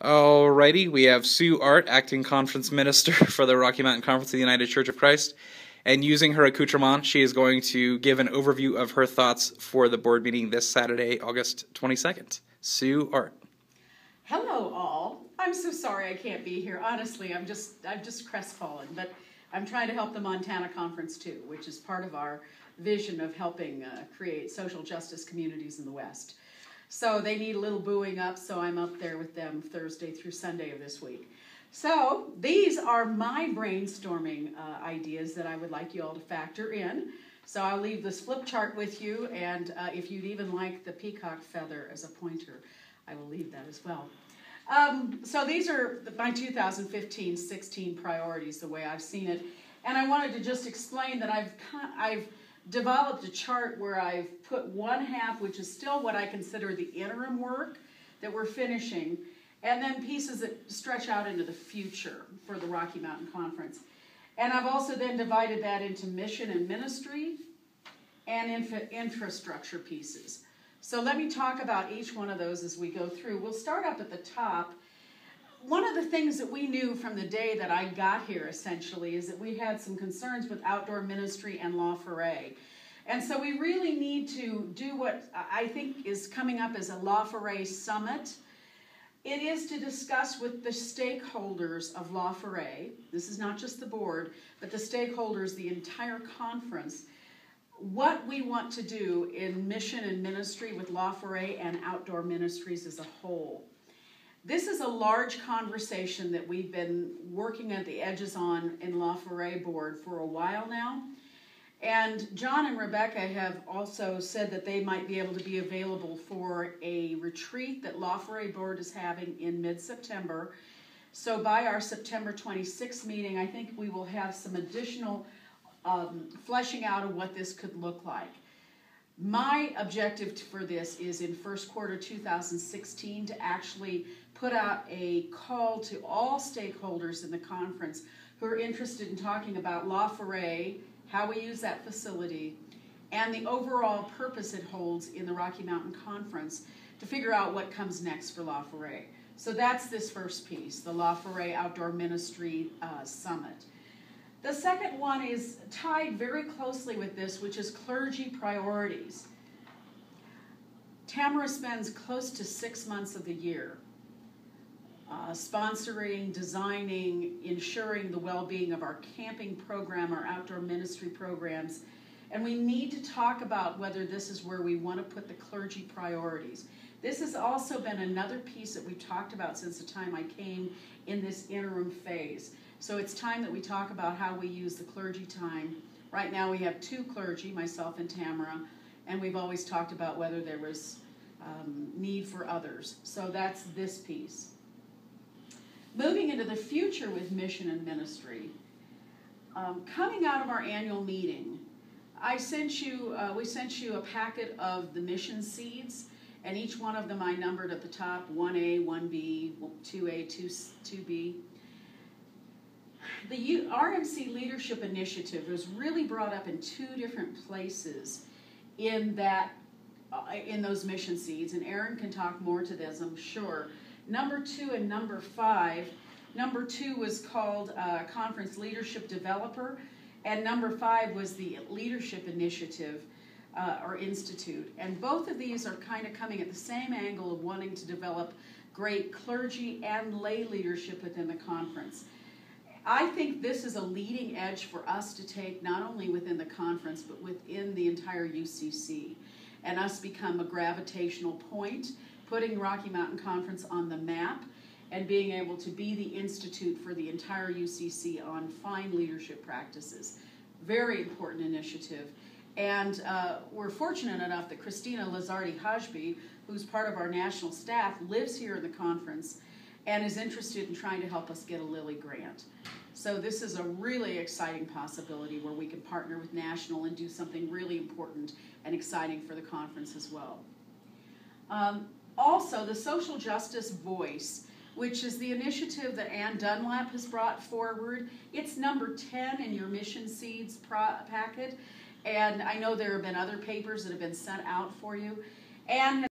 Alrighty, we have Sue Artt, Acting Conference Minister for the Rocky Mountain Conference of the United Church of Christ. And using her accoutrement, she is going to give an overview of her thoughts for the board meeting this Saturday, August 22nd. Sue Artt. Hello, all. I'm so sorry I can't be here. Honestly, I'm just crestfallen, but I'm trying to help the Montana Conference too, which is part of our vision of helping create social justice communities in the West. So they need a little buoying up, so I'm up there with them Thursday through Sunday of this week. So these are my brainstorming ideas that I would like you all to factor in. So I'll leave this flip chart with you, and if you'd even like the peacock feather as a pointer, I will leave that as well. So these are my 2015-16 priorities, the way I've seen it. And I wanted to just explain that I've developed a chart where I've put one half, which is still what I consider the interim work that we're finishing, and then pieces that stretch out into the future for the Rocky Mountain Conference. And I've also then divided that into mission and ministry and infrastructure pieces. So let me talk about each one of those as we go through. We'll start up at the top. One of the things that we knew from the day that I got here, essentially, is that we had some concerns with outdoor ministry and La Foret. And so we really need to do what I think is coming up as a La Foret Summit. It is to discuss with the stakeholders of La Foret, this is not just the board, but the stakeholders, the entire conference, what we want to do in mission and ministry with La Foret and outdoor ministries as a whole. This is a large conversation that we've been working at the edges on in La Foret board for a while now. And John and Rebecca have also said that they might be able to be available for a retreat that La Foret board is having in mid-September. So by our September 26th meeting, I think we will have some additional fleshing out of what this could look like. My objective for this is in first quarter 2016 to actually put out a call to all stakeholders in the conference who are interested in talking about La Foret, how we use that facility, and the overall purpose it holds in the Rocky Mountain Conference to figure out what comes next for La Foret. So that's this first piece, the La Foret Outdoor Ministry Summit. The second one is tied very closely with this, which is Clergy Priorities. Tamara spends close to 6 months of the year sponsoring, designing, ensuring the well-being of our camping program, our outdoor ministry programs, and we need to talk about whether this is where we want to put the clergy priorities. This has also been another piece that we've talked about since the time I came in this interim phase. So it's time that we talk about how we use the clergy time. Right now we have 2 clergy, myself and Tamara, and we've always talked about whether there was need for others. So that's this piece. Moving into the future with mission and ministry, coming out of our annual meeting, we sent you a packet of the mission seeds, and each one of them I numbered at the top, 1A, 1B, 2A, 2B. The RMC Leadership Initiative was really brought up in 2 different places in those mission seeds, and Aaron can talk more to this, I'm sure. Number 2 and number 5. Number 2 was called Conference Leadership Developer, and number 5 was the Leadership Initiative or Institute. And both of these are kind of coming at the same angle of wanting to develop great clergy and lay leadership within the conference. I think this is a leading edge for us to take not only within the conference but within the entire UCC, and us become a gravitational point, putting Rocky Mountain Conference on the map and being able to be the institute for the entire UCC on fine leadership practices. Very important initiative. And we're fortunate enough that Christina Lazardi-Hajbi, who's part of our national staff, lives here in the conference and is interested in trying to help us get a Lilly grant. So this is a really exciting possibility where we can partner with national and do something really important and exciting for the conference as well. Also, the Social Justice Voice, which is the initiative that Ann Dunlap has brought forward. It's number 10 in your Mission Seeds packet, and I know there have been other papers that have been sent out for you. Ann